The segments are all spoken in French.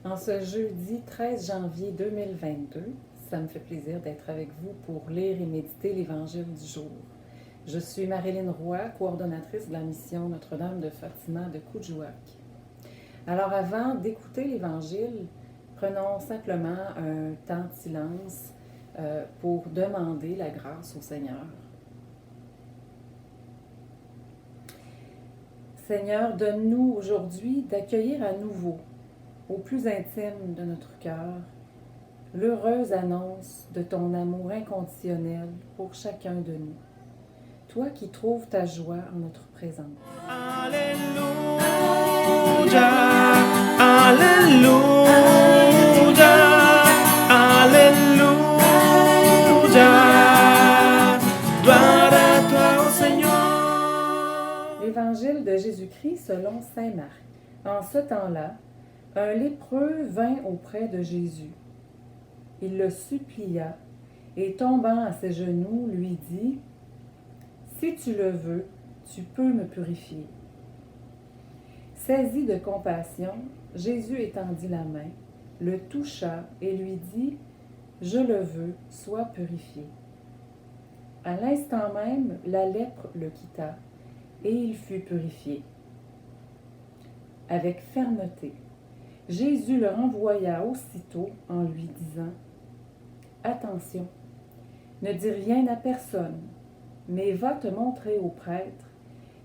En ce jeudi 13 janvier 2022, ça me fait plaisir d'être avec vous pour lire et méditer l'Évangile du jour. Je suis Marilyn Roy, coordonnatrice de la mission Notre-Dame de Fatima de Coudjouac. Alors avant d'écouter l'Évangile, prenons simplement un temps de silence pour demander la grâce au Seigneur. Seigneur, donne-nous aujourd'hui d'accueillir à nouveau, au plus intime de notre cœur, l'heureuse annonce de ton amour inconditionnel pour chacun de nous. Toi qui trouves ta joie en notre présence. Alléluia, Alléluia, Alléluia. Gloire à toi, ô Seigneur. L'Évangile de Jésus-Christ selon saint Marc. En ce temps-là, un lépreux vint auprès de Jésus. Il le supplia et tombant à ses genoux, lui dit « Si tu le veux, tu peux me purifier. » Saisi de compassion, Jésus étendit la main, le toucha et lui dit « Je le veux, sois purifié. » À l'instant même, la lèpre le quitta et il fut purifié. Avec fermeté, Jésus le renvoya aussitôt en lui disant « Attention, ne dis rien à personne, mais va te montrer au prêtre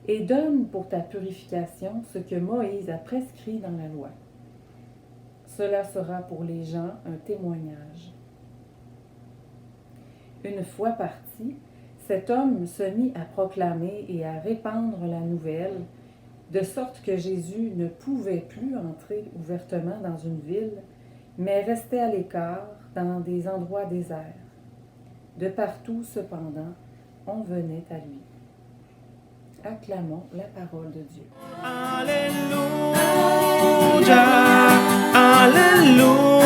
et donne pour ta purification ce que Moïse a prescrit dans la loi. Cela sera pour les gens un témoignage. » Une fois parti, cet homme se mit à proclamer et à répandre la nouvelle, de sorte que Jésus ne pouvait plus entrer ouvertement dans une ville, mais restait à l'écart dans des endroits déserts. De partout, cependant, on venait à lui. Acclamons la parole de Dieu. Alléluia, Alléluia,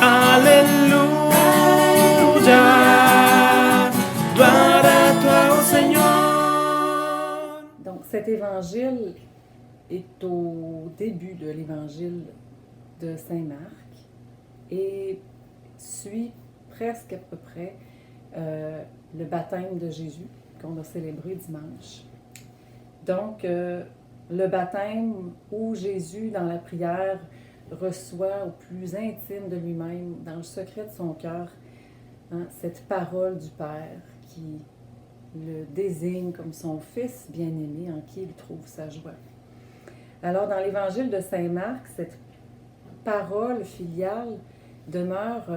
Alléluia. Gloire à toi, ô Seigneur. Donc, cet évangile est au début de l'évangile de saint Marc et suit presque à peu près le baptême de Jésus qu'on a célébré dimanche. Donc, le baptême où Jésus, dans la prière, reçoit au plus intime de lui-même, dans le secret de son cœur, cette parole du Père qui le désigne comme son Fils bien-aimé en qui il trouve sa joie. Alors, dans l'évangile de saint Marc, cette parole filiale demeure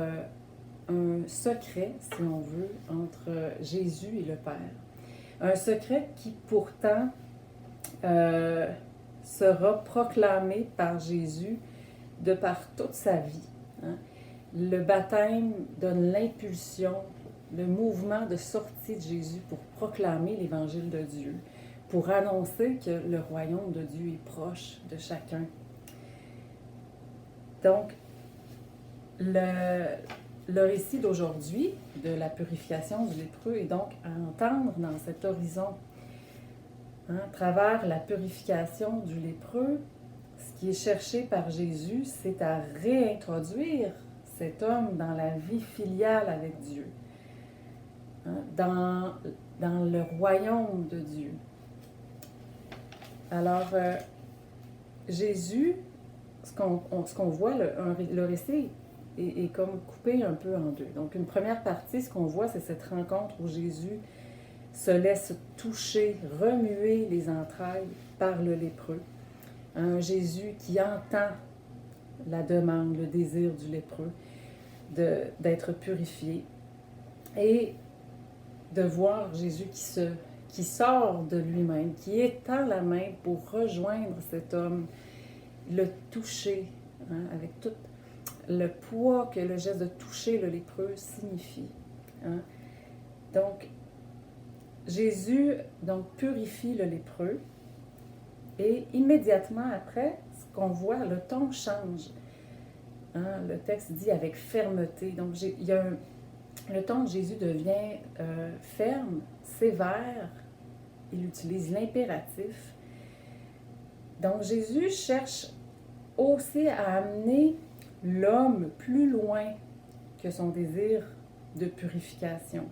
un secret, si on veut, entre Jésus et le Père. Un secret qui pourtant sera proclamé par Jésus de par toute sa vie. Le baptême donne l'impulsion, le mouvement de sortie de Jésus pour proclamer l'évangile de Dieu, pour annoncer que le royaume de Dieu est proche de chacun. Donc, le récit d'aujourd'hui de la purification du lépreux est donc à entendre dans cet horizon. À travers la purification du lépreux, ce qui est cherché par Jésus, c'est à réintroduire cet homme dans la vie filiale avec Dieu, dans le royaume de Dieu. Alors, Jésus, ce qu'on voit, le récit est comme coupé un peu en deux. Donc, une première partie, ce qu'on voit, c'est cette rencontre où Jésus se laisse toucher, remuer les entrailles par le lépreux. Un Jésus qui entend la demande, le désir du lépreux d'être purifié et de voir Jésus qui sort de lui-même, qui étend la main pour rejoindre cet homme, le toucher, avec tout le poids que le geste de toucher le lépreux signifie. Donc, Jésus purifie le lépreux et immédiatement après, ce qu'on voit, le ton change. Le texte dit avec fermeté. Donc, le ton de Jésus devient ferme, sévère. Il utilise l'impératif. Donc, Jésus cherche aussi à amener l'homme plus loin que son désir de purification.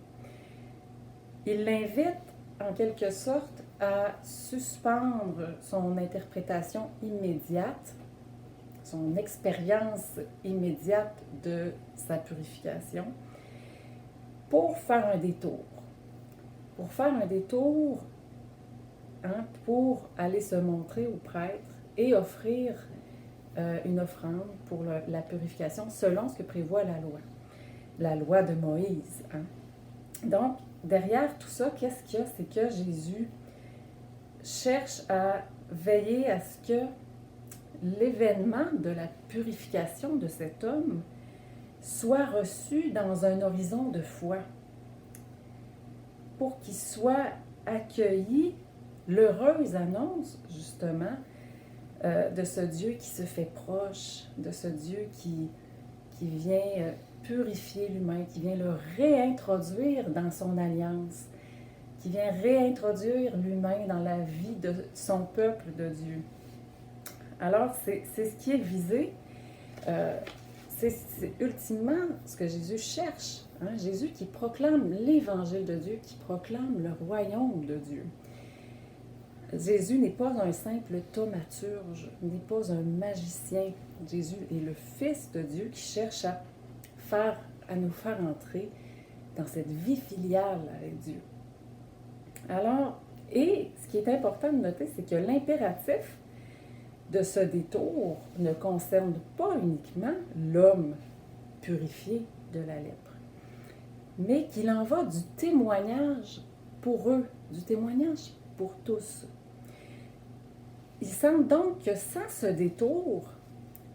Il l'invite en quelque sorte à suspendre son interprétation immédiate, son expérience immédiate de sa purification, pour faire un détour. Pour faire un détour, pour aller se montrer au prêtre et offrir une offrande pour la purification selon ce que prévoit la loi de Moïse. Donc, derrière tout ça, qu'est-ce qu'il y a? C'est que Jésus cherche à veiller à ce que l'événement de la purification de cet homme soit reçu dans un horizon de foi, pour qu'il soit accueilli l'heureuse annonce, justement, de ce Dieu qui se fait proche, de ce Dieu qui vient purifier l'humain, qui vient le réintroduire dans son alliance, qui vient réintroduire l'humain dans la vie de son peuple de Dieu. Alors, c'est ce qui est visé. C'est ultimement ce que Jésus cherche. Jésus qui proclame l'évangile de Dieu, qui proclame le royaume de Dieu. Jésus n'est pas un simple thaumaturge, n'est pas un magicien. Jésus est le Fils de Dieu qui cherche à nous faire entrer dans cette vie filiale avec Dieu. Alors, et ce qui est important de noter, c'est que l'impératif de ce détour ne concerne pas uniquement l'homme purifié de la lèpre, mais qu'il en va du témoignage pour eux, du témoignage pour tous. Il semble donc que sans ce détour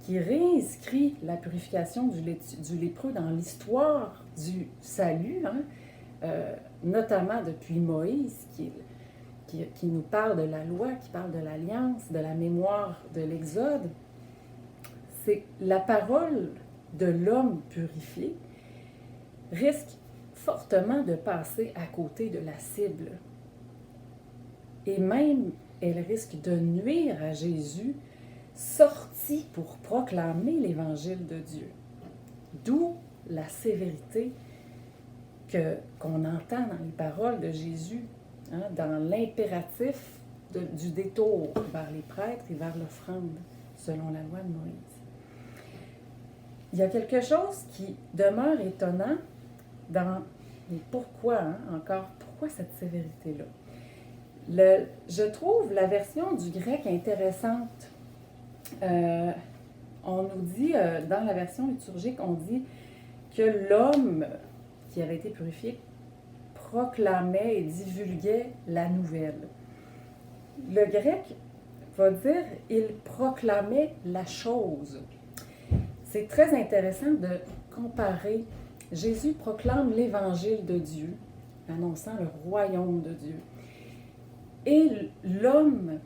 qui réinscrit la purification du lépreux dans l'histoire du salut, notamment depuis Moïse, qui nous parle de la loi, qui parle de l'alliance, de la mémoire de l'Exode, c'est la parole de l'homme purifié risque fortement de passer à côté de la cible. Et même, elle risque de nuire à Jésus, sorti pour proclamer l'évangile de Dieu. D'où la sévérité qu'on entend dans les paroles de Jésus, dans l'impératif du détour vers les prêtres et vers l'offrande, selon la loi de Moïse. Il y a quelque chose qui demeure étonnant dans... Mais pourquoi, pourquoi cette sévérité-là? Je trouve la version du grec intéressante. On nous dit, dans la version liturgique, on dit que l'homme qui avait été purifié proclamait et divulguait la nouvelle. Le grec va dire « il proclamait la chose ». C'est très intéressant de comparer. Jésus proclame l'évangile de Dieu, annonçant le royaume de Dieu. Et l'homme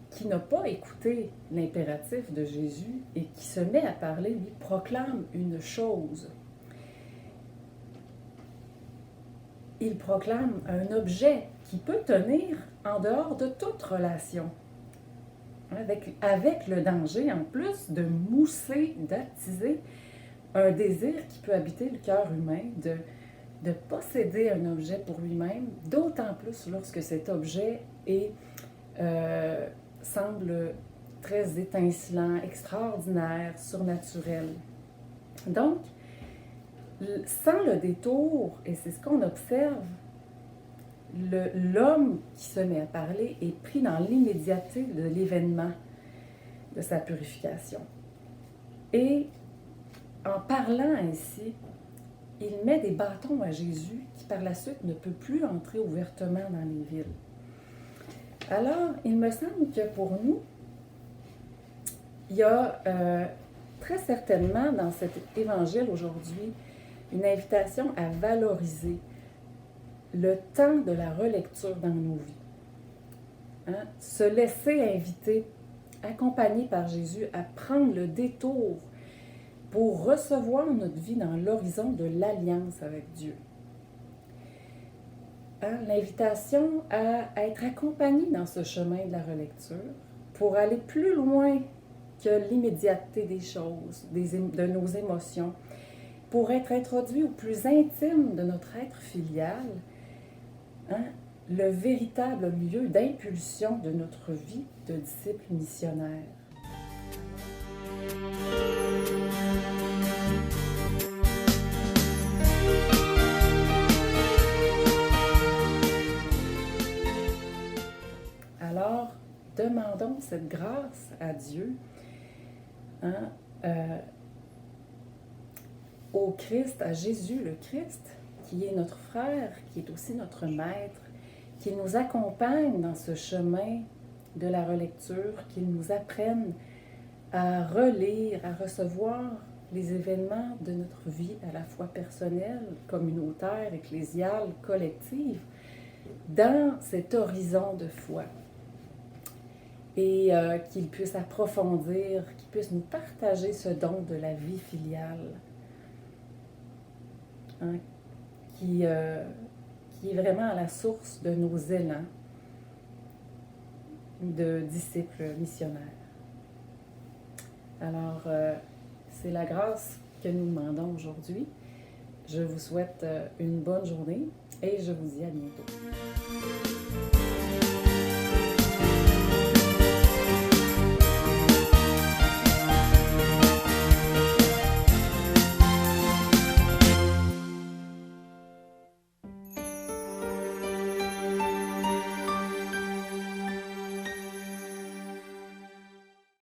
qui n'a pas écouté l'impératif de Jésus et qui se met à parler, lui, proclame une chose. Il proclame un objet qui peut tenir en dehors de toute relation, avec le danger en plus de mousser, d'attiser un désir qui peut habiter le cœur humain, de posséder un objet pour lui-même, d'autant plus lorsque cet objet semble très étincelant, extraordinaire, surnaturel. Donc, sans le détour, et c'est ce qu'on observe, l'homme qui se met à parler est pris dans l'immédiateté de l'événement de sa purification. Et en parlant ainsi, il met des bâtons à Jésus qui par la suite ne peut plus entrer ouvertement dans les villes. Alors, il me semble que pour nous, il y a très certainement dans cet évangile aujourd'hui une invitation à valoriser le temps de la relecture dans nos vies. Se laisser inviter, accompagné par Jésus, à prendre le détour pour recevoir notre vie dans l'horizon de l'alliance avec Dieu. L'invitation à être accompagné dans ce chemin de la relecture pour aller plus loin que l'immédiateté des choses, de nos émotions, pour être introduit au plus intime de notre être filial, hein, le véritable lieu d'impulsion de notre vie de disciple missionnaire. Alors, demandons cette grâce à Dieu, hein, au Christ, à Jésus le Christ, qui est notre frère, qui est aussi notre maître, qu'il nous accompagne dans ce chemin de la relecture, qu'il nous apprenne à relire, à recevoir les événements de notre vie, à la fois personnelle, communautaire, ecclésiale, collective, dans cet horizon de foi. Et qu'il puisse approfondir, qu'il puisse nous partager ce don de la vie filiale, hein, qui est vraiment à la source de nos élans de disciples missionnaires. Alors, c'est la grâce que nous demandons aujourd'hui. Je vous souhaite une bonne journée et je vous dis à bientôt.